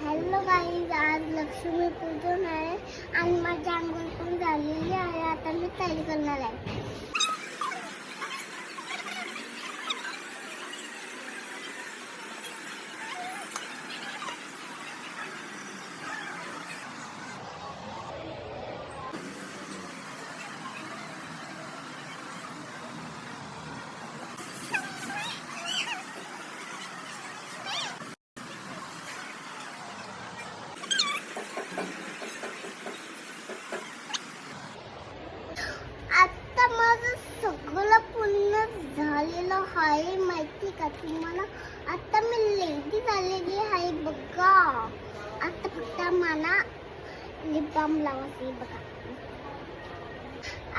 Hello guys, आज लक्ष्मी पूजन आहे आणि माझी अंघोळ पण झालेली आहे. आता मी तयारी करणार आहे. आता माझं सगळं पूर्ण झालेलं आहे. माहिती का तुम्हाला? आता मी लेडी झालेली आहे बघा. आता फक्त मला लिप बाम लावायचे बघा.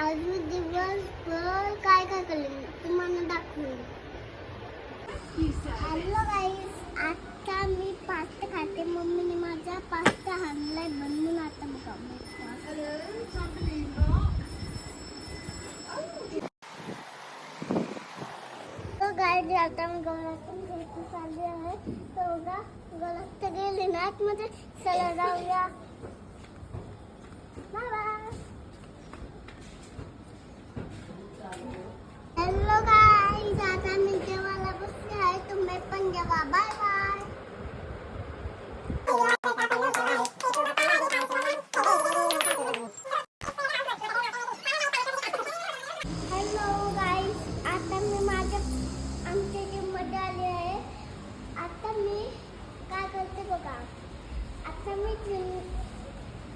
आज मी दिवसभर काय काय केलं तुम्हाला दाखवेन. हॅलो गाईस, आता मी पास्ता खाते. मम्मीने माझा पास्ता आणलाय बनवून. आता बघा गाडी आता मी गळ्यातून घ्यायची चालली आहे. तर बघा गळ्यात तर गेली ना आतमध्ये. चला जाऊया. हॅलो गाईस, आता मी जेवायला बसले आहे. तुम्ही पण जेवा. Bye bye. हॅलो गाईस, आता मी आमच्या जिममध्ये आली आहे. आता मी काय करते बघा. आता मी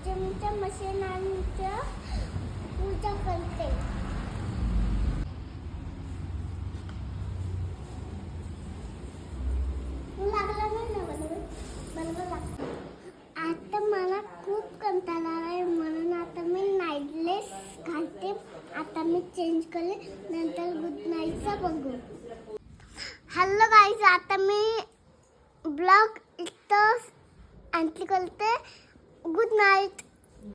जिमच्या मशीनांच्या पूजा करते. लागला नाही ना बरोबर लागतं. आता मला खूप कंटाळा आहे म्हणून आता मी नाईटलेस घालते. आता मी चेंज करेन, नंतर गुड नाईटचा बघू. हॅलो गाईज, आता मी ब्लॉग इथं एंट्री करते. Good night.